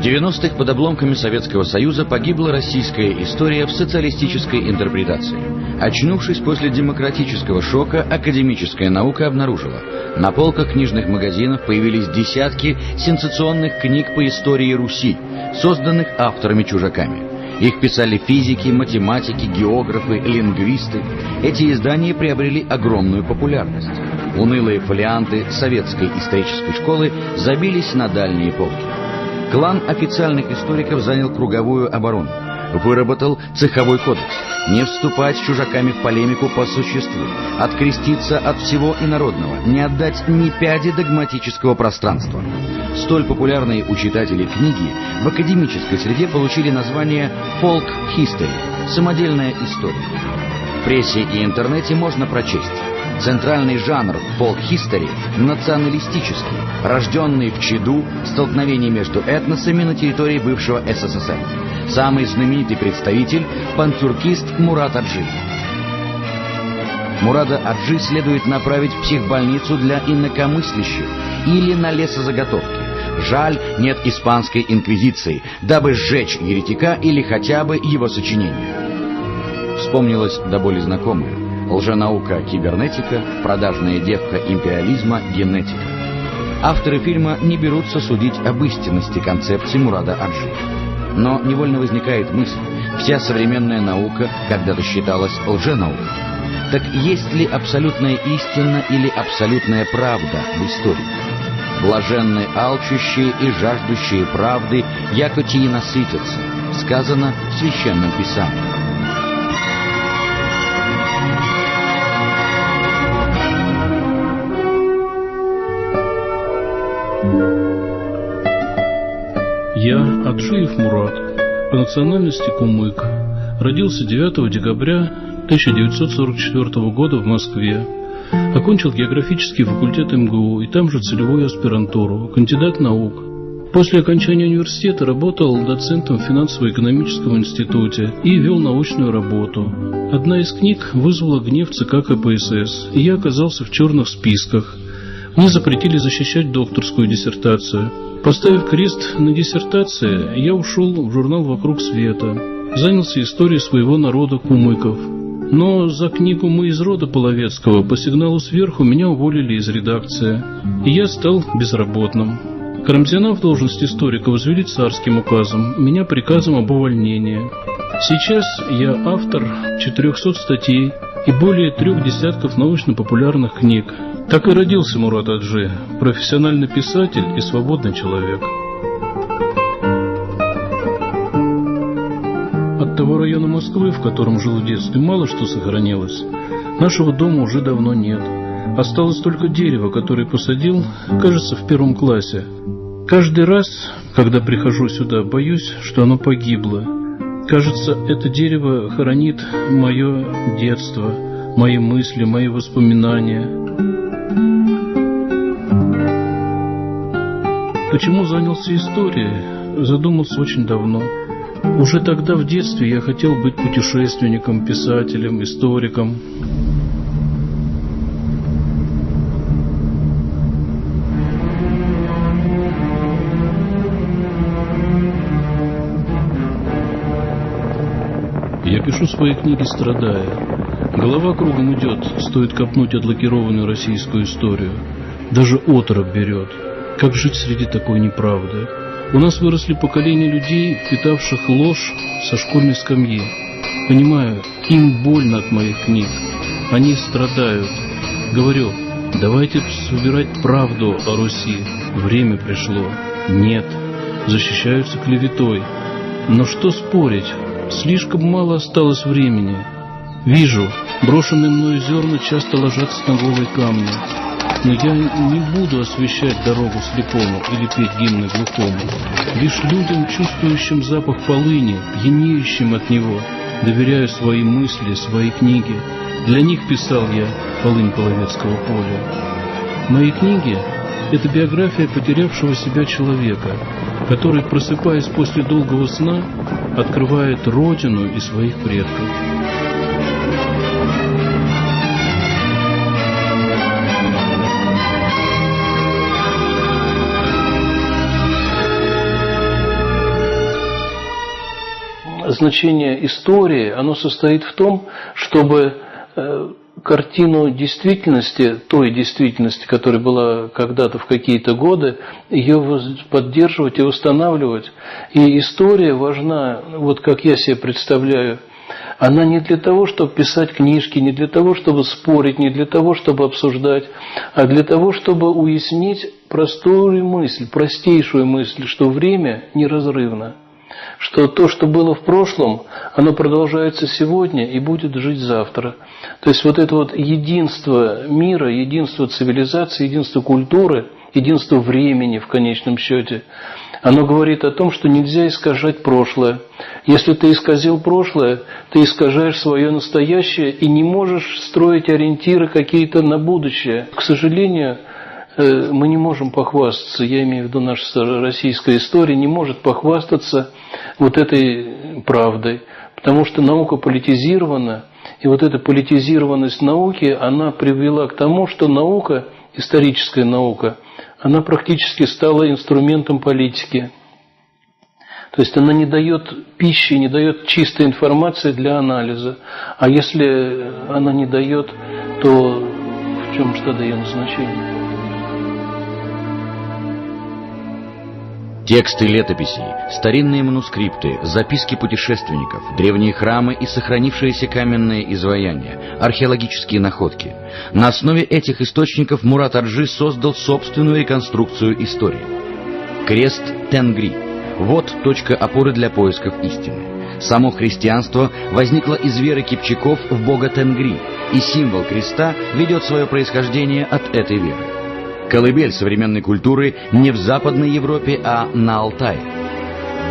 В 90-х под обломками Советского Союза погибла российская история в социалистической интерпретации. Очнувшись после демократического шока, академическая наука обнаружила: на полках книжных магазинов появились десятки сенсационных книг по истории Руси, созданных авторами-чужаками. Их писали физики, математики, географы, лингвисты. Эти издания приобрели огромную популярность. Унылые фолианты советской исторической школы забились на дальние полки. Клан официальных историков занял круговую оборону. Выработал цеховой кодекс: не вступать с чужаками в полемику по существу, откреститься от всего инородного, не отдать ни пяди догматического пространства. Столь популярные у читателей книги в академической среде получили название «folk history» — самодельная история. В прессе и интернете можно прочесть: центральный жанр folk history националистический, рожденный в чаду столкновений между этносами на территории бывшего СССР. Самый знаменитый представитель — пантюркист Мурат Аджи. Мурада Аджи следует направить в психбольницу для инакомыслящих или на лесозаготовки. Жаль, нет испанской инквизиции, дабы сжечь еретика или хотя бы его сочинение. Вспомнилось до боли знакомое: лженаука кибернетика, продажная девка империализма генетика. Авторы фильма не берутся судить об истинности концепции Мурада Аджи. Но невольно возникает мысль: вся современная наука когда-то считалась лженаукой. Так есть ли абсолютная истина или абсолютная правда в истории? Блаженны алчущие и жаждущие правды, яко те и насытятся, сказано в Священном Писании. Я, Аджиев Мурат, по национальности кумык, родился 9 декабря 1944 года в Москве. Окончил географический факультет МГУ и там же целевую аспирантуру, кандидат наук. После окончания университета работал доцентом в финансово-экономическом институте и вел научную работу. Одна из книг вызвала гнев ЦК КПСС, и я оказался в черных списках. Мне запретили защищать докторскую диссертацию. Поставив крест на диссертации, я ушел в журнал «Вокруг света», занялся историей своего народа кумыков. Но за книгу «Мы из рода Половецкого» по сигналу сверху меня уволили из редакции, и я стал безработным. Карамзина в должность историка возвели царским указом, меня приказом об увольнении. Сейчас я автор 400 статей и более 3 десятков научно-популярных книг. Так и родился Мурат Аджи, профессиональный писатель и свободный человек. От того района Москвы, в котором жил в детстве, мало что сохранилось. Нашего дома уже давно нет. Осталось только дерево, которое посадил, кажется, в 1 классе. Каждый раз, когда прихожу сюда, боюсь, что оно погибло. Кажется, это дерево хранит мое детство, мои мысли, мои воспоминания. Почему занялся историей? Задумался очень давно. Уже тогда, в детстве, я хотел быть путешественником, писателем, историком. Я пишу свои книги, страдая. Голова кругом идет, стоит копнуть отлакированную российскую историю. Даже оторопь берет. Как жить среди такой неправды? У нас выросли поколения людей, впитавших ложь со школьной скамьи. Понимаю, им больно от моих книг. Они страдают. Говорю, давайте собирать правду о Руси. Время пришло. Нет. Защищаются клеветой. Но что спорить? Слишком мало осталось времени. Вижу, брошенные мною зерна часто ложатся на голые камни. Но я не буду освещать дорогу слепому или петь гимны глухому. Лишь людям, чувствующим запах полыни, пьянеющим от него, доверяю свои мысли, свои книги. Для них писал я «Полынь Половецкого поля». Мои книги – это биография потерявшего себя человека, который, просыпаясь после долгого сна, открывает родину и своих предков. значение истории, оно состоит в том, чтобы картину действительности, той действительности, которая была когда-то в какие-то годы, ее поддерживать и восстанавливать. И история важна, вот как я себе представляю, она не для того, чтобы писать книжки, не для того, чтобы спорить, не для того, чтобы обсуждать, а для того, чтобы уяснить простую мысль, простейшую мысль, что время неразрывно. Что то, что было в прошлом, оно продолжается сегодня и будет жить завтра. То есть вот это вот единство мира, единство цивилизации, единство культуры, единство времени в конечном счете, оно говорит о том, что нельзя искажать прошлое. Если ты исказил прошлое, ты искажаешь свое настоящее и не можешь строить ориентиры какие-то на будущее. К сожалению, мы не можем похвастаться, я имею в виду наша российская история, не может похвастаться вот этой правдой, потому что наука политизирована, и вот эта политизированность науки, она привела к тому, что наука, историческая наука, она практически стала инструментом политики. То есть она не дает пищи, не дает чистой информации для анализа. А если она не дает, то в чем же тогда ее назначение? Тексты летописей, старинные манускрипты, записки путешественников, древние храмы и сохранившиеся каменные изваяния, археологические находки. На основе этих источников Мурат Аджи создал собственную реконструкцию истории. Крест Тенгри – вот точка опоры для поисков истины. Само христианство возникло из веры кипчаков в бога Тенгри, и символ креста ведет свое происхождение от этой веры. Колыбель современной культуры не в Западной Европе, а на Алтае.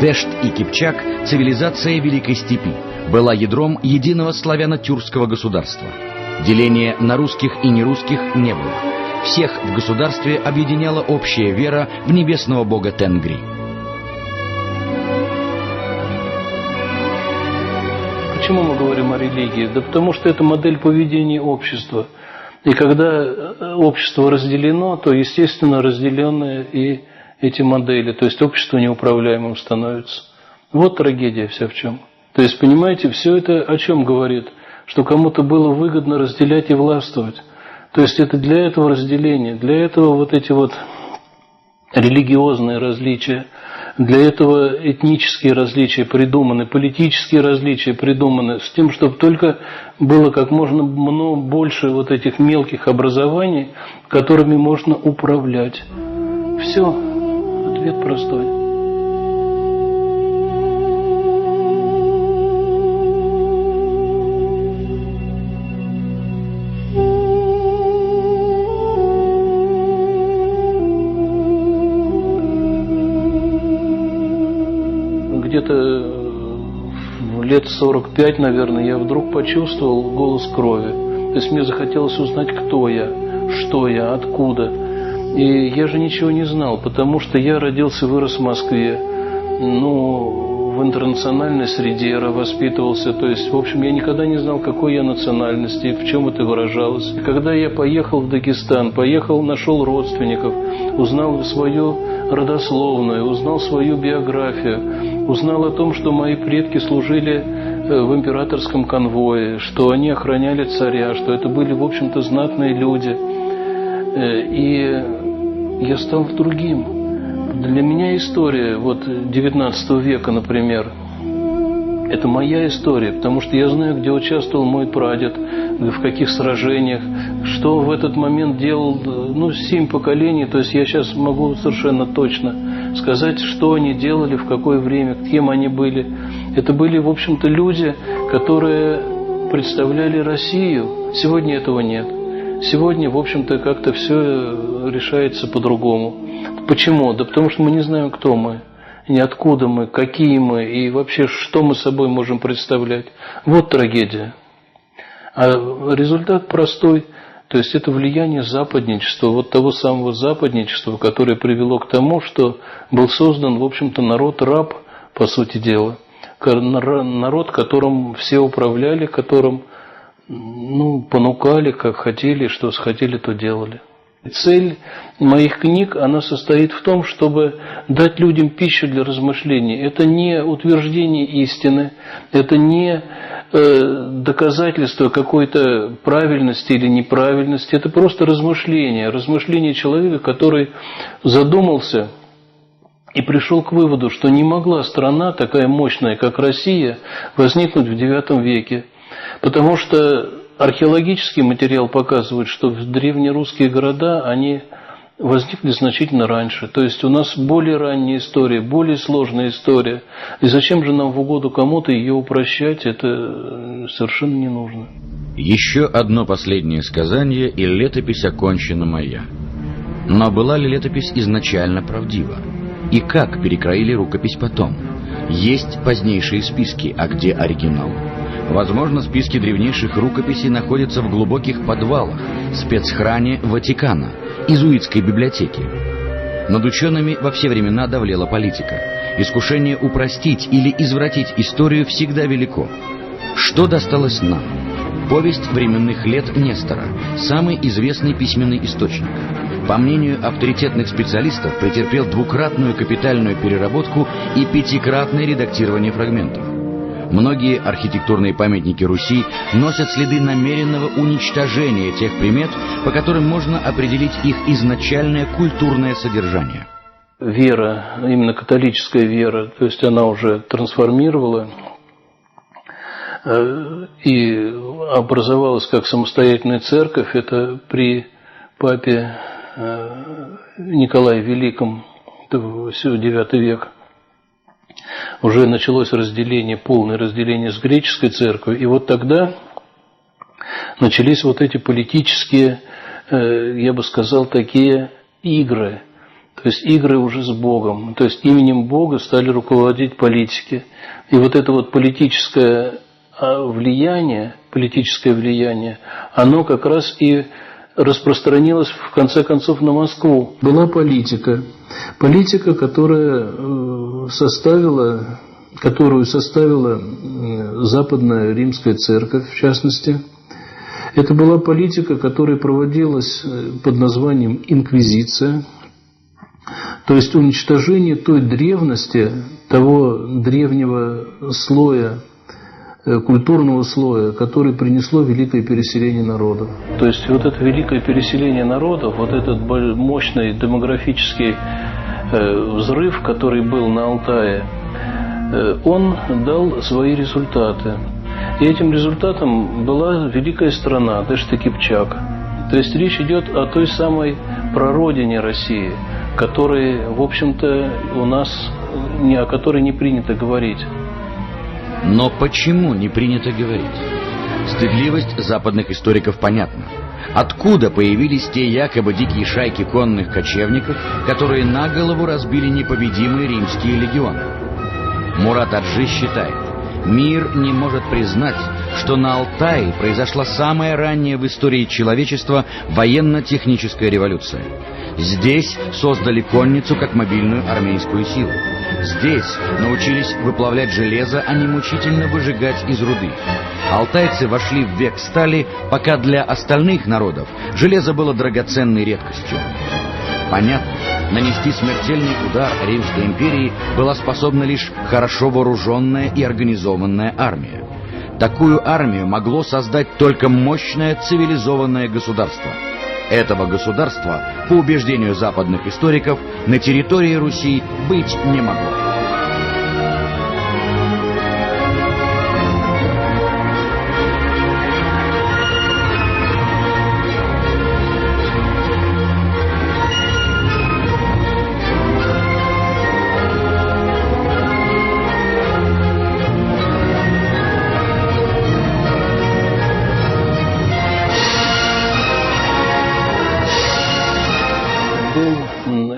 Дешт и Кипчак, цивилизация Великой Степи, была ядром единого славяно-тюркского государства. Деления на русских и нерусских не было. Всех в государстве объединяла общая вера в небесного бога Тенгри. Почему мы говорим о религии? Да потому что это модель поведения общества. И когда общество разделено, то, естественно, разделены и эти модели. То есть общество неуправляемым становится. Вот трагедия вся в чем. То есть, понимаете, все это о чем говорит? Что кому-то было выгодно разделять и властвовать. То есть это для этого разделения, для этого вот эти вот религиозные различия, для этого этнические различия придуманы, политические различия придуманы, с тем, чтобы только было как можно больше вот этих мелких образований, которыми можно управлять. Все, ответ простой. Где-то лет 45, наверное, я вдруг почувствовал голос крови. То есть мне захотелось узнать, кто я, что я, откуда. И я же ничего не знал, потому что я родился, вырос в Москве, в интернациональной среде воспитывался. То есть, в общем, я никогда не знал, какой я национальности, в чем это выражалось. И когда я поехал в Дагестан, нашел родственников, узнал свою родословную, узнал свою биографию, узнал о том, что мои предки служили в императорском конвое, что они охраняли царя, что это были, в общем-то, знатные люди. И я стал другим. Для меня история, вот 19 века, например, это моя история, потому что я знаю, где участвовал мой прадед, в каких сражениях, что в этот момент делал, 7 поколений, то есть я сейчас могу совершенно точно сказать, что они делали, в какое время, кем они были. Это были, в общем-то, люди, которые представляли Россию. Сегодня этого нет. Сегодня, в общем-то, как-то все решается по-другому. Почему? Да потому что мы не знаем, кто мы, и откуда мы, какие мы, и вообще, что мы собой можем представлять. Вот трагедия. А результат простой. То есть это влияние западничества, вот того самого западничества, которое привело к тому, что был создан, в общем-то, народ-раб, по сути дела. Народ, которым все управляли, которым понукали, как хотели, что хотели, то делали. Цель моих книг, она состоит в том, чтобы дать людям пищу для размышлений. Это не утверждение истины, это не доказательство какой-то правильности или неправильности, это просто размышление человека, который задумался и пришел к выводу, что не могла страна такая мощная, как Россия, возникнуть в IX веке, потому что археологический материал показывает, что древнерусские города, они возникли значительно раньше. То есть у нас более ранняя история, более сложная история. И зачем же нам в угоду кому-то ее упрощать, это совершенно не нужно. Еще одно последнее сказание, и летопись окончена моя. Но была ли летопись изначально правдива? И как перекроили рукопись потом? Есть позднейшие списки, а где оригинал? Возможно, списки древнейших рукописей находятся в глубоких подвалах, спецхране Ватикана, иезуитской библиотеки. Над учеными во все времена давлела политика. Искушение упростить или извратить историю всегда велико. Что досталось нам? Повесть временных лет Нестора, самый известный письменный источник. По мнению авторитетных специалистов, претерпел двукратную капитальную переработку и 5-кратное редактирование фрагментов. Многие архитектурные памятники Руси носят следы намеренного уничтожения тех примет, по которым можно определить их изначальное культурное содержание. Вера, именно католическая вера, то есть она уже трансформировала и образовалась как самостоятельная церковь. Это при папе Николае Великом, IX век. Уже началось разделение, полное разделение с греческой церковью. И вот тогда начались вот эти политические, я бы сказал, такие игры. То есть игры уже с Богом. То есть именем Бога стали руководить политики. И вот это вот политическое влияние, оно как раз и распространилась в конце концов на Москву. Была политика, которую составила Западная Римская Церковь, в частности. Это была политика, которая проводилась под названием инквизиция, то есть уничтожение той древности, того древнего слоя, культурного слоя, который принесло великое переселение народов. То есть вот это великое переселение народов, вот этот мощный демографический взрыв, который был на Алтае, он дал свои результаты. И этим результатом была великая страна, Дэшты-Кипчак. То есть речь идет о той самой прародине России, которой, в общем-то, у нас, о которой не принято говорить. Но почему не принято говорить? Стыдливость западных историков понятна. Откуда появились те якобы дикие шайки конных кочевников, которые на голову разбили непобедимые римские легионы? Мурат Аджи считает, мир не может признать, что на Алтае произошла самая ранняя в истории человечества военно-техническая революция. Здесь создали конницу как мобильную армейскую силу. Здесь научились выплавлять железо, а не мучительно выжигать из руды. Алтайцы вошли в век стали, пока для остальных народов железо было драгоценной редкостью. Понятно, нанести смертельный удар Римской империи была способна лишь хорошо вооруженная и организованная армия. Такую армию могло создать только мощное цивилизованное государство. Этого государства, по убеждению западных историков, на территории Руси быть не могло.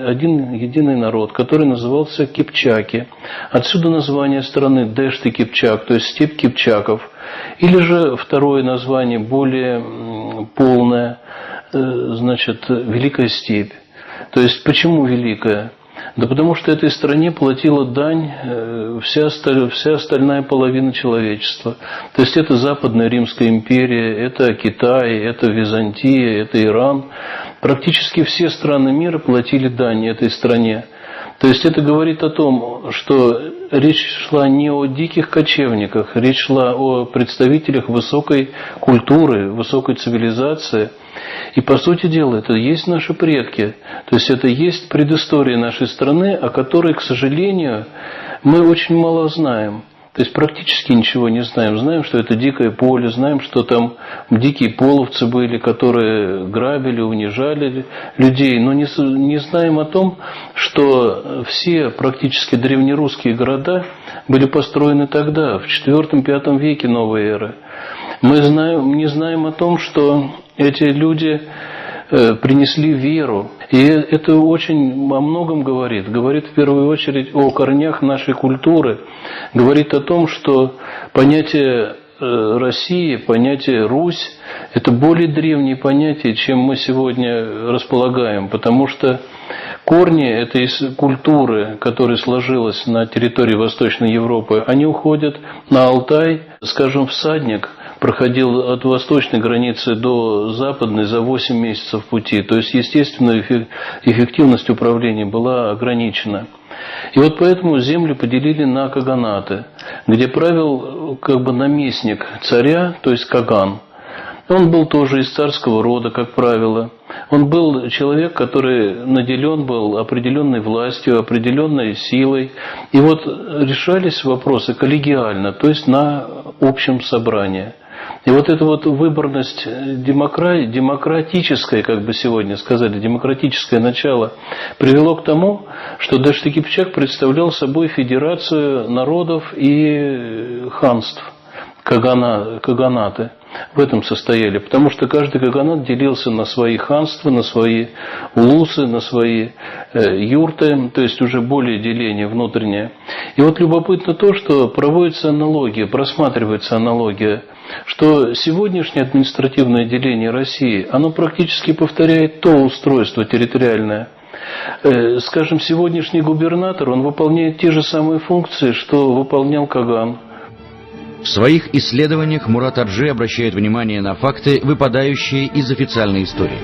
Один единый народ, который назывался кипчаки. Отсюда название страны Дэшты-Кипчак, то есть степь кипчаков. Или же второе название, более полное, значит, Великая степь. То есть почему Великая? Да потому что этой стране платила дань вся остальная половина человечества. То есть это Западная Римская империя, это Китай, это Византия, это Иран. Практически все страны мира платили дань этой стране. То есть это говорит о том, что речь шла не о диких кочевниках, речь шла о представителях высокой культуры, высокой цивилизации. И по сути дела это есть наши предки. То есть это есть предыстория нашей страны, о которой, к сожалению, мы очень мало знаем. То есть практически ничего не знаем. Знаем, что это дикое поле, знаем, что там дикие половцы были, которые грабили, унижали людей. Но не знаем о том, что все практически древнерусские города были построены тогда, в IV-V веке новой эры. Мы не знаем о том, что эти люди принесли веру. И это очень о многом говорит. Говорит в первую очередь о корнях нашей культуры. Говорит о том, что понятие России, понятие Русь – это более древние понятия, чем мы сегодня располагаем. Потому что корни этой культуры, которая сложилась на территории Восточной Европы, они уходят на Алтай. Скажем, всадник проходил от восточной границы до западной за 8 месяцев пути. То есть, естественно, эффективность управления была ограничена. И вот поэтому земли поделили на каганаты, где правил как бы наместник царя, то есть каган. Он был тоже из царского рода, как правило. Он был человек, который наделен был определенной властью, определенной силой. И вот решались вопросы коллегиально, то есть на общем собрании. И вот эта вот выборность демократическое, как бы сегодня сказали, демократическое начало привело к тому, что Дашты Кипчак представлял собой федерацию народов и ханств, каганаты. В этом состояли, потому что каждый каганат делился на свои ханства, на свои улусы, на свои юрты, то есть уже более деление внутреннее. И вот любопытно то, что проводится аналогия, просматривается аналогия, что сегодняшнее административное деление России, оно практически повторяет то устройство территориальное. Скажем, сегодняшний губернатор, он выполняет те же самые функции, что выполнял Каган. В своих исследованиях Мурат Аджи обращает внимание на факты, выпадающие из официальной истории.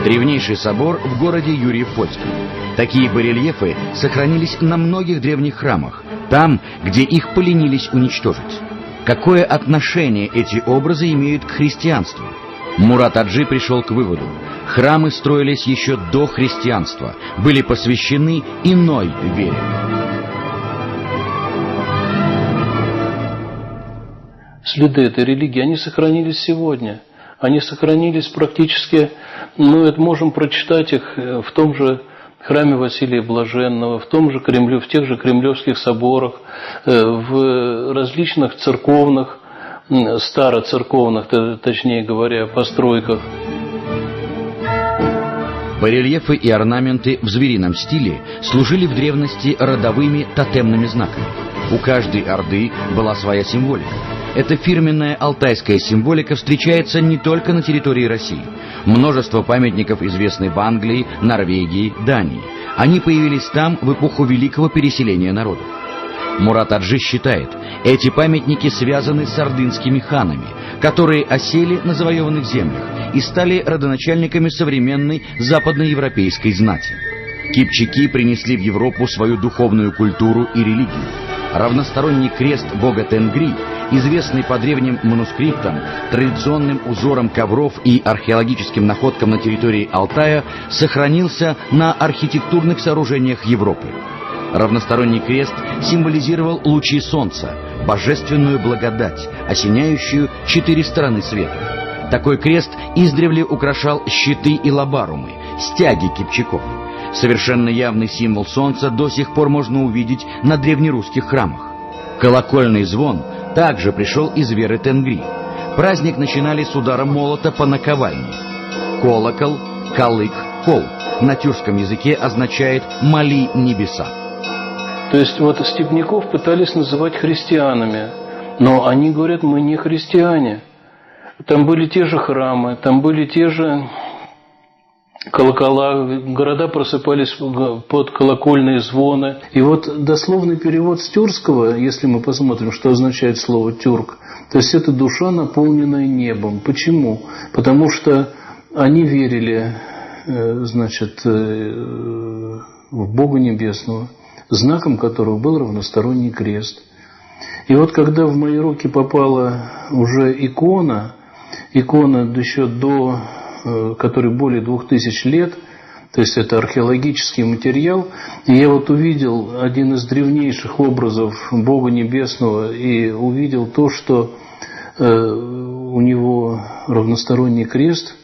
Древнейший собор в городе Юрьев-Польском. Такие барельефы сохранились на многих древних храмах, там, где их поленились уничтожить. Какое отношение эти образы имеют к христианству? Мурат Аджи пришел к выводу: храмы строились еще до христианства, были посвящены иной вере. Следы этой религии, они сохранились сегодня. Они сохранились практически, мы можем прочитать их в том же храме Василия Блаженного, в тех же кремлевских соборах, в различных церковных, староцерковных, точнее говоря, постройках. Барельефы и орнаменты в зверином стиле служили в древности родовыми тотемными знаками. У каждой орды была своя символика. Эта фирменная алтайская символика встречается не только на территории России. Множество памятников известны в Англии, Норвегии, Дании. Они появились там в эпоху великого переселения народов. Мурат Аджи считает, эти памятники связаны с ордынскими ханами, которые осели на завоеванных землях и стали родоначальниками современной западноевропейской знати. Кипчаки принесли в Европу свою духовную культуру и религию. Равносторонний крест бога Тенгри, известный по древним манускриптам, традиционным узорам ковров и археологическим находкам на территории Алтая, сохранился на архитектурных сооружениях Европы. Равносторонний крест символизировал лучи солнца, божественную благодать, осеняющую 4 стороны света. Такой крест издревле украшал щиты и лабарумы, стяги кипчаков. Совершенно явный символ солнца до сих пор можно увидеть на древнерусских храмах. Колокольный звон также пришел из веры Тенгри. Праздник начинали с удара молота по наковальне. Колокол, калык, кол на тюркском языке означает «моли небеса». То есть вот степняков пытались называть христианами, но они говорят: мы не христиане. Там были те же храмы, там были те же колокола, города просыпались под колокольные звоны. И вот дословный перевод с тюркского, если мы посмотрим, что означает слово «тюрк», то есть это душа, наполненная небом. Почему? Потому что они верили значит, в Бога Небесного, знаком которого был равносторонний крест. И вот когда в мои руки попала уже икона еще которой более 2000 лет, то есть это археологический материал, и я вот увидел один из древнейших образов Бога Небесного и увидел то, что у него равносторонний крест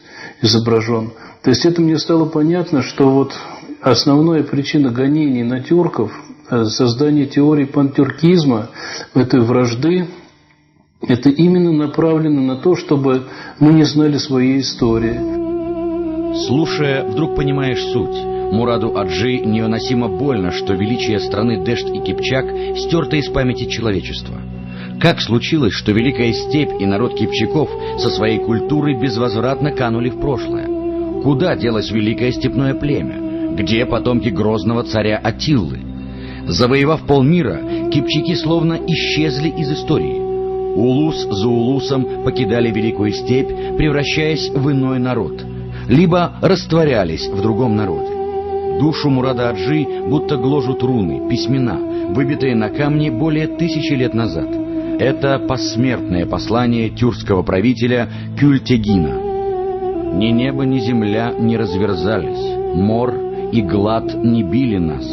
изображен. То есть это мне стало понятно, что вот основная причина гонений на тюрков, создание теории пантюркизма, этой вражды, это именно направлено на то, чтобы мы не знали своей истории. Слушая, вдруг понимаешь суть. Мураду Аджи невыносимо больно, что величие страны Дэшт и Кипчак стерто из памяти человечества. Как случилось, что Великая Степь и народ кипчаков со своей культурой безвозвратно канули в прошлое? Куда делось Великое Степное племя? Где потомки грозного царя Аттилы? Завоевав полмира, кипчаки словно исчезли из истории. Улус за улусом покидали Великую Степь, превращаясь в иной народ, либо растворялись в другом народе. Душу Мурада Аджи будто гложут руны, письмена, выбитые на камне более 1000 лет назад. Это посмертное послание тюркского правителя Кюльтегина. «Ни небо, ни земля не разверзались, мор и глад не били нас.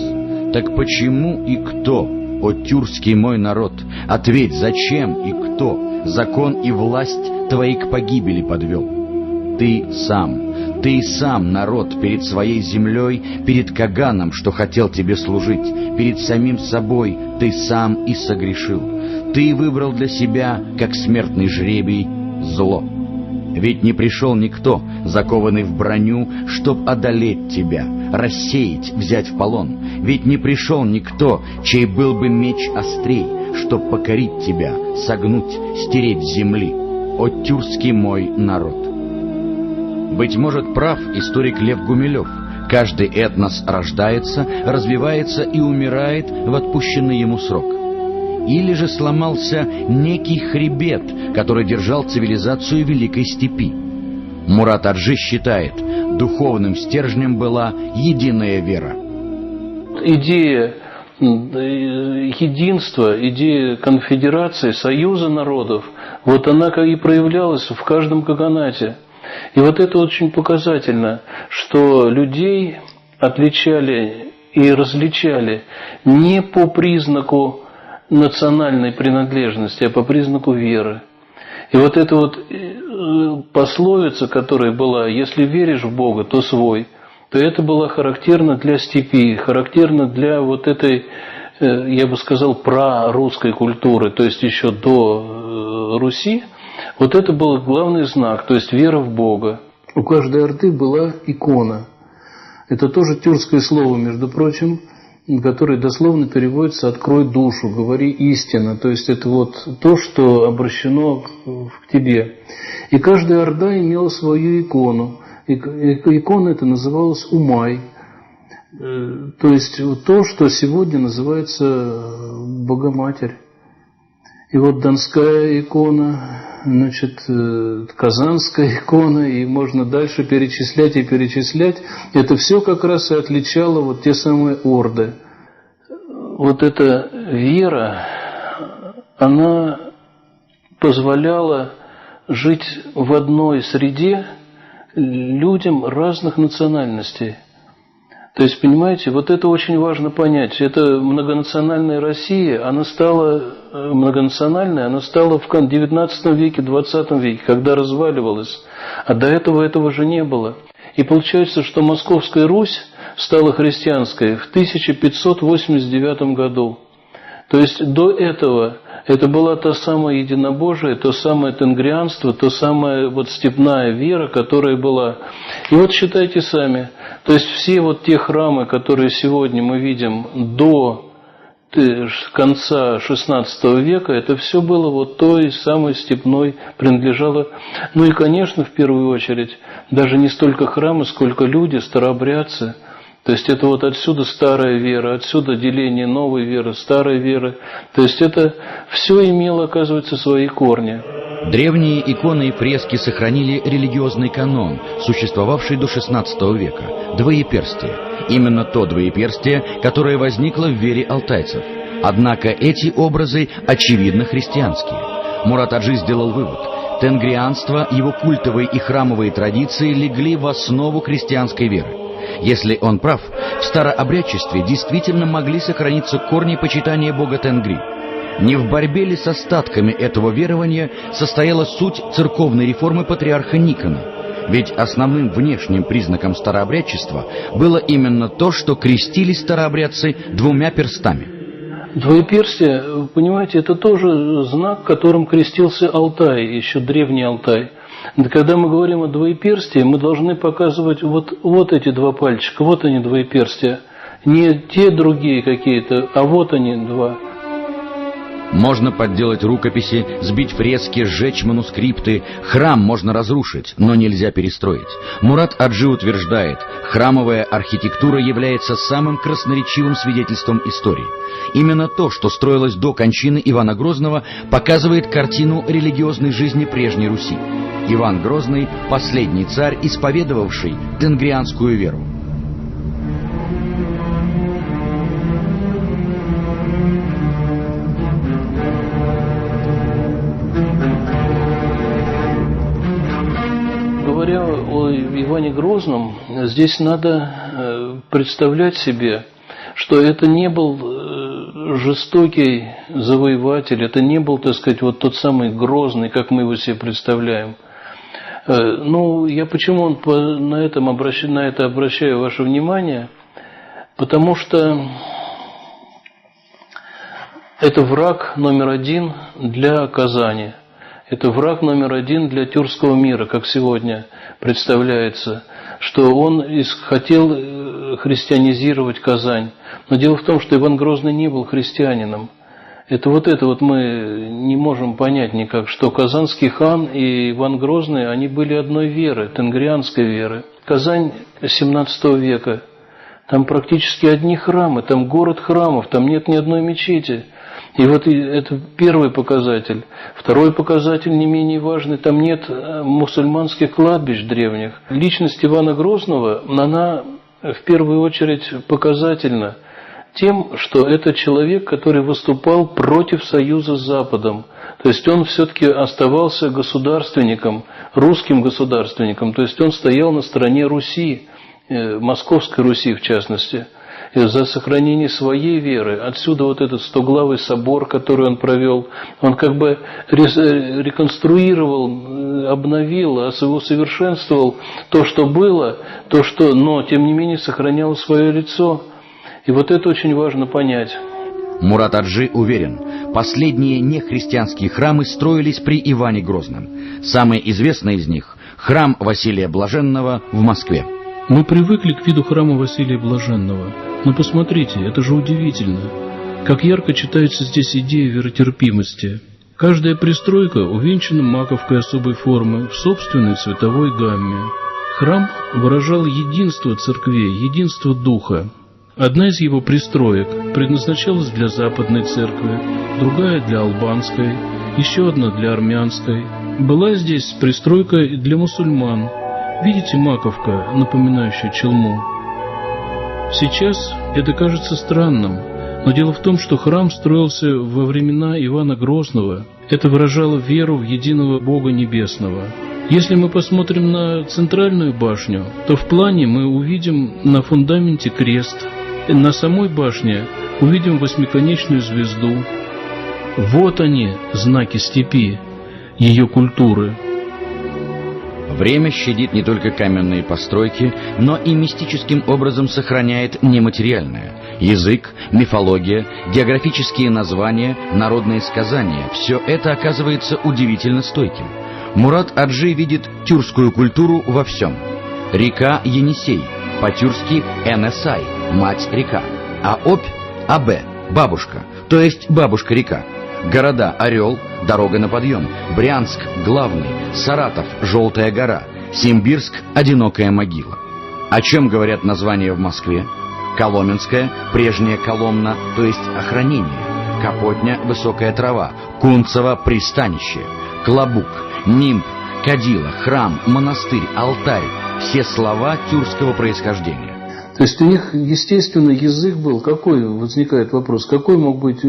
Так почему и кто, о тюркский мой народ, ответь, зачем и кто закон и власть твои к погибели подвел? Ты сам, народ, перед своей землей, перед Каганом, что хотел тебе служить, перед самим собой ты сам и согрешил. Ты выбрал для себя, как смертный жребий, зло. Ведь не пришел никто, закованный в броню, чтоб одолеть тебя, рассеять, взять в полон. Ведь не пришел никто, чей был бы меч острей, чтоб покорить тебя, согнуть, стереть с земли. О тюркский мой народ!» Быть может, прав историк Лев Гумилев. Каждый этнос рождается, развивается и умирает в отпущенный ему срок. Или же сломался некий хребет, который держал цивилизацию Великой Степи. Мурад Аджи считает, духовным стержнем была единая вера. Идея единства, идея конфедерации, союза народов, вот она как и проявлялась в каждом каганате. И вот это очень показательно, что людей отличали и различали не по признаку национальной принадлежности, а по признаку веры. И вот эта вот пословица, которая была: «Если веришь в Бога, то свой», то это было характерно для степи, характерно для вот этой, я бы сказал, прарусской культуры, то есть еще до Руси. Вот это был главный знак, то есть вера в Бога. У каждой орды была икона. Это тоже тюркское слово, между прочим, которое дословно переводится «открой душу», «говори истину». То есть это вот то, что обращено к тебе. И каждая орда имела свою икону. Икона эта называлась Умай. То есть то, что сегодня называется Богоматерь. И вот Донская икона, значит, Казанская икона, и можно дальше перечислять и перечислять. Это все как раз и отличало вот те самые орды. Вот эта вера, она позволяла жить в одной среде людям разных национальностей. То есть, понимаете, вот это очень важно понять. Это многонациональная Россия, она стала многонациональной, она стала в XIX веке, XX веке, когда разваливалась. А до этого же не было. И получается, что Московская Русь стала христианской в 1589 году. То есть до этого это была та самая единобожие, то самое тенгрианство, то самая вот степная вера, которая была. И вот считайте сами, то есть все вот те храмы, которые сегодня мы видим до конца XVI века, это все было вот той самой степной, принадлежало. Ну и, конечно, в первую очередь, даже не столько храмы, сколько люди, старообрядцы. То есть это вот отсюда старая вера, отсюда деление новой веры, старой веры. То есть это все имело, оказывается, свои корни. Древние иконы и фрески сохранили религиозный канон, существовавший до XVI века – двоеперстие. Именно то двоеперстие, которое возникло в вере алтайцев. Однако эти образы очевидно христианские. Мурат Аджи сделал вывод – тенгрианство, его культовые и храмовые традиции легли в основу христианской веры. Если он прав, в старообрядчестве действительно могли сохраниться корни почитания бога Тенгри. Не в борьбе ли с остатками этого верования состояла суть церковной реформы патриарха Никона? Ведь основным внешним признаком старообрядчества было именно то, что крестились старообрядцы двумя перстами. Двоеперстие, вы понимаете, это тоже знак, которым крестился Алтай, еще древний Алтай. Когда мы говорим о двоеперстии, мы должны показывать вот эти два пальчика, вот они двоеперстия. Не те другие какие-то, а вот они два. Можно подделать рукописи, сбить фрески, сжечь манускрипты. Храм можно разрушить, но нельзя перестроить. Мурат Аджи утверждает, храмовая архитектура является самым красноречивым свидетельством истории. Именно то, что строилось до кончины Ивана Грозного, показывает картину религиозной жизни прежней Руси. Иван Грозный – последний царь, исповедовавший тенгрианскую веру. Говоря о Иване Грозном, здесь надо представлять себе, что это не был жестокий завоеватель, это не был, так сказать, вот тот самый Грозный, как мы его себе представляем. Ну, я почему на это обращаю ваше внимание? Потому что это враг номер один для Казани. Это враг номер один для тюркского мира, как сегодня представляется, что он хотел христианизировать Казань. Но дело в том, что Иван Грозный не был христианином. Это мы не можем понять никак, что Казанский хан и Иван Грозный, они были одной веры, тенгрианской веры. Казань XVII века, там практически одни храмы, там город храмов, там нет ни одной мечети. И вот это первый показатель. Второй показатель, не менее важный, там нет мусульманских кладбищ древних. Личность Ивана Грозного, она в первую очередь показательна тем, что это человек, который выступал против союза с Западом. То есть он все-таки оставался государственником, русским государственником. То есть он стоял на стороне Руси, Московской Руси в частности, за сохранение своей веры. Отсюда вот этот стоглавый собор, который он провел, он как бы реконструировал, обновил, усовершенствовал то, что было, но тем не менее сохраняло свое лицо. И вот это очень важно понять. Мурат Аджи уверен, последние нехристианские храмы строились при Иване Грозном. Самый известный из них – храм Василия Блаженного в Москве. Мы привыкли к виду храма Василия Блаженного. Но посмотрите, это же удивительно. Как ярко читается здесь идея веротерпимости. Каждая пристройка увенчана маковкой особой формы в собственной цветовой гамме. Храм выражал единство церквей, единство духа. Одна из его пристроек предназначалась для западной церкви, другая для албанской, еще одна для армянской. Была здесь пристройка для мусульман. Видите маковка, напоминающая челму? Сейчас это кажется странным, но дело в том, что храм строился во времена Ивана Грозного. Это выражало веру в единого Бога Небесного. Если мы посмотрим на центральную башню, то в плане мы увидим на фундаменте крест. На самой башне увидим восьмиконечную звезду. Вот они, знаки степи, ее культуры. Время щадит не только каменные постройки, но и мистическим образом сохраняет нематериальное. Язык, мифология, географические названия, народные сказания – все это оказывается удивительно стойким. Мурат Аджи видит тюркскую культуру во всем. Река Енисей, по-тюркски Энесай, мать-река, а Обь – Абе, бабушка, то есть бабушка-река. Города Орел, дорога на подъем, Брянск, главный, Саратов, Желтая гора, Симбирск, одинокая могила. О чем говорят названия в Москве? Коломенская, прежняя Коломна, то есть охранение. Капотня, высокая трава. Кунцево, пристанище. Клобук, нимб, кадила, храм, монастырь, алтарь. Все слова тюркского происхождения. То есть у них, естественно, язык был. Какой, возникает вопрос, какой мог быть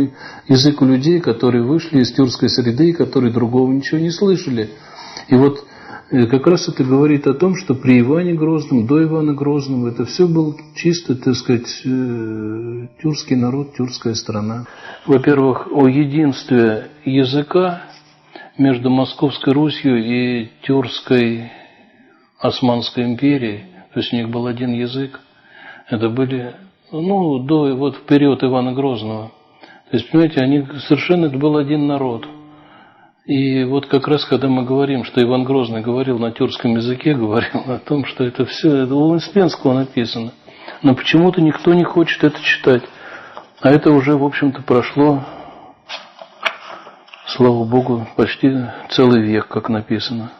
язык у людей, которые вышли из тюркской среды, и которые другого ничего не слышали? И вот как раз это говорит о том, что при Иване Грозном, до Ивана Грозного, это все был чисто, так сказать, тюркский народ, тюркская страна. Во-первых, о единстве языка между Московской Русью и Тюркской Османской империей, то есть у них был один язык, это были, в период Ивана Грозного. То есть, понимаете, это был один народ. И вот как раз, когда мы говорим, что Иван Грозный говорил на тюркском языке, говорил о том, что это все, это у Успенского написано. Но почему-то никто не хочет это читать. А это уже, в общем-то, прошло, слава Богу, почти целый век, как написано.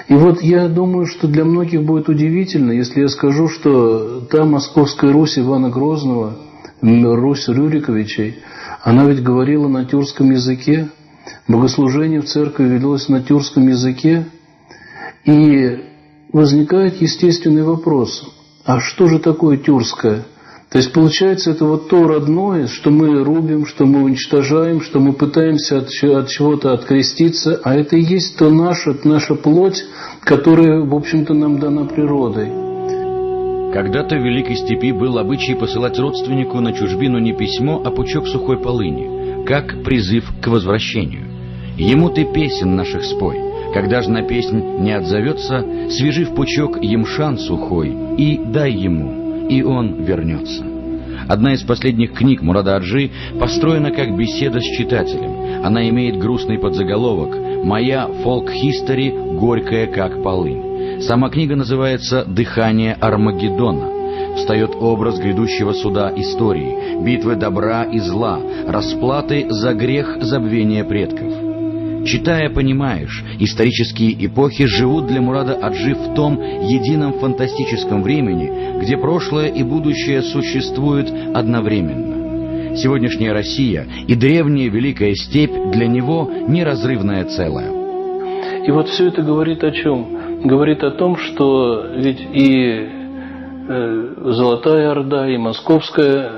И вот я думаю, что для многих будет удивительно, если я скажу, что та Московская Русь Ивана Грозного, Русь Рюриковичей, она ведь говорила на тюркском языке, богослужение в церкви велось на тюркском языке, и возникает естественный вопрос, а что же такое тюркское? То есть получается, это вот то родное, что мы рубим, что мы уничтожаем, что мы пытаемся от чего-то откреститься, а это и есть то наша плоть, которая, в общем-то, нам дана природой. Когда-то в Великой Степи был обычай посылать родственнику на чужбину не письмо, а пучок сухой полыни, как призыв к возвращению. Ему ты песен наших спой, когда же на песнь не отзовется, свяжи в пучок емшан сухой и дай ему, и он вернется. Одна из последних книг Мурада Аджи построена как беседа с читателем. Она имеет грустный подзаголовок «Моя фолк-хистори горькая, как полынь». Сама книга называется «Дыхание Армагеддона». Встает образ грядущего суда истории, битвы добра и зла, расплаты за грех забвения предков. Читая, понимаешь, исторические эпохи живут для Мурада Аджи в том едином фантастическом времени, где прошлое и будущее существуют одновременно. Сегодняшняя Россия и древняя Великая Степь для него неразрывное целое. И вот все это говорит о чем? Говорит о том, что ведь и Золотая Орда, и Московская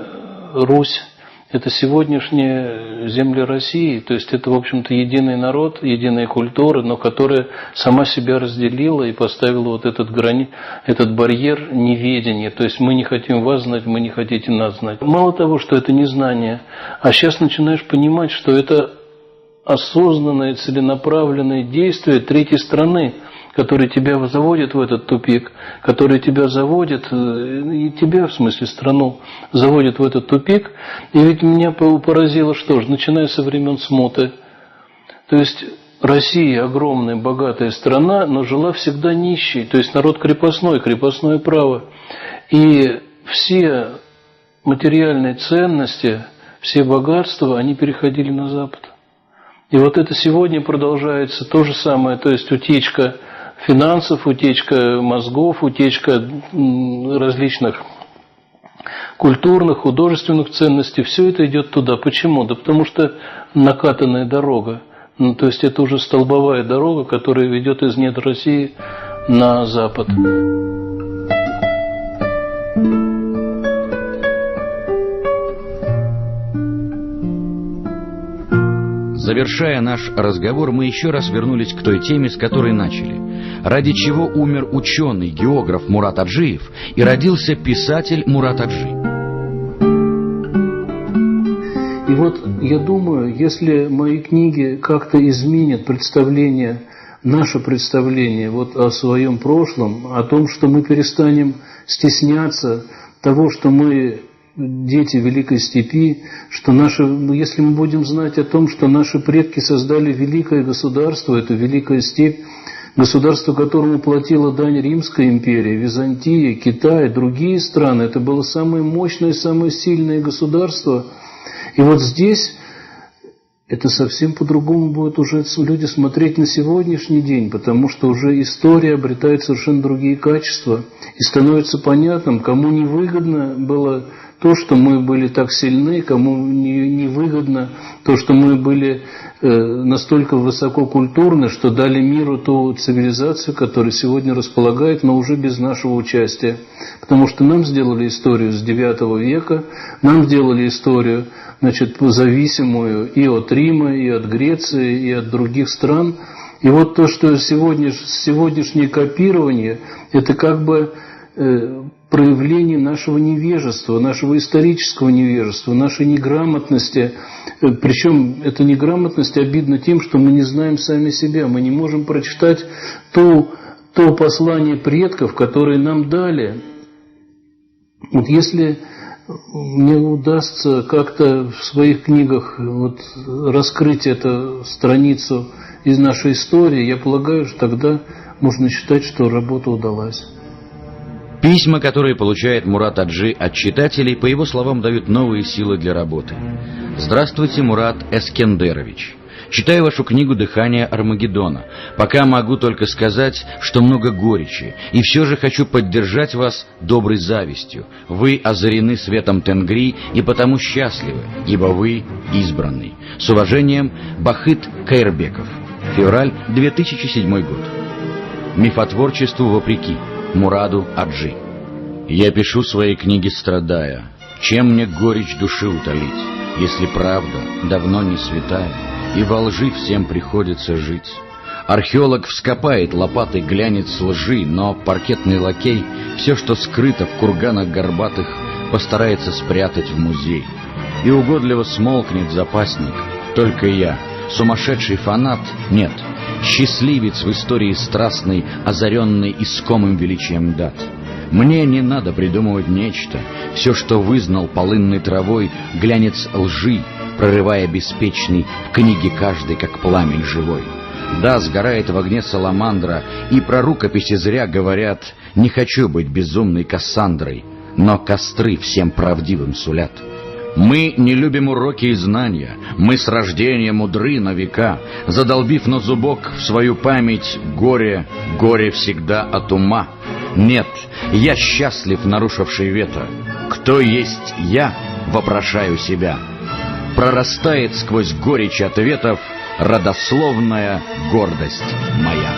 Русь – это сегодняшние земли России, то есть это, в общем-то, единый народ, единая культура, но которая сама себя разделила и поставила вот этот барьер неведения. То есть мы не хотим вас знать, мы не хотите нас знать. Мало того, что это незнание, а сейчас начинаешь понимать, что это осознанное, целенаправленное действие третьей страны, который тебя заводит в этот тупик, который тебя заводит, и тебя, в смысле страну, заводит в этот тупик. И ведь меня поразило, что же, начиная со времен смуты. То есть Россия огромная, богатая страна, но жила всегда нищей, то есть народ крепостной, крепостное право. И все материальные ценности, все богатства, они переходили на Запад. И вот это сегодня продолжается то же самое, то есть утечка финансов, утечка мозгов, утечка различных культурных, художественных ценностей, все это идет туда. Почему? Да потому что накатанная дорога, то есть это уже столбовая дорога, которая ведет из недр России на Запад. Завершая наш разговор, мы еще раз вернулись к той теме, с которой начали. Ради чего умер ученый, географ Мурат Аджиев и родился писатель Мурат Аджи? И вот я думаю, если мои книги как-то изменят наше представление вот о своем прошлом, о том, что мы перестанем стесняться того, что мы дети Великой Степи, что если мы будем знать о том, что наши предки создали великое государство, это Великая Степь, государство, которому платила дань Римская империя, Византия, Китай, другие страны, это было самое мощное, самое сильное государство. И вот здесь это совсем по-другому будут уже люди смотреть на сегодняшний день, потому что уже история обретает совершенно другие качества, и становится понятным, кому невыгодно было то, что мы были так сильны, кому невыгодно то, что мы были настолько высококультурны, что дали миру ту цивилизацию, которая сегодня располагает, но уже без нашего участия. Потому что нам сделали историю с IX века, нам сделали историю, значит, зависимую и от Рима, и от Греции, и от других стран. И вот то, что сегодняшнее копирование, это как бы проявление нашего невежества, нашего исторического невежества, нашей неграмотности. Причем эта неграмотность обидна тем, что мы не знаем сами себя. Мы не можем прочитать то послание предков, которое нам дали. Вот если мне удастся как-то в своих книгах вот раскрыть эту страницу из нашей истории, я полагаю, что тогда можно считать, что работа удалась. Письма, которые получает Мурат Аджи от читателей, по его словам, дают новые силы для работы. Здравствуйте, Мурат Эскендерович. Читаю вашу книгу «Дыхание Армагеддона». Пока могу только сказать, что много горечи, и все же хочу поддержать вас доброй завистью. Вы озарены светом Тенгри и потому счастливы, ибо вы избранный. С уважением, Бахыт Кайрбеков. Февраль 2007 год. Мифотворчеству вопреки. Мураду Аджи. Я пишу свои книги, страдая. Чем мне горечь души утолить, если правда давно не святая, и во лжи всем приходится жить? Археолог вскопает лопатой глянец лжи, но паркетный лакей все, что скрыто в курганах горбатых, постарается спрятать в музей. И угодливо смолкнет запасник. Только я, сумасшедший фанат, нет, счастливец в истории страстной, озаренной искомым величием дат. Мне не надо придумывать нечто. Все, что вызнал полынной травой, глянец лжи, прорывая беспечный в книге каждой, как пламень живой. Да, сгорает в огне саламандра, и про рукописи зря говорят. Не хочу быть безумной Кассандрой, но костры всем правдивым сулят. Мы не любим уроки и знания, мы с рождения мудры на века, задолбив на зубок в свою память горе, горе всегда от ума. Нет, я счастлив, нарушивший вето. Кто есть я, вопрошаю себя. Прорастает сквозь горечь ответов родословная гордость моя.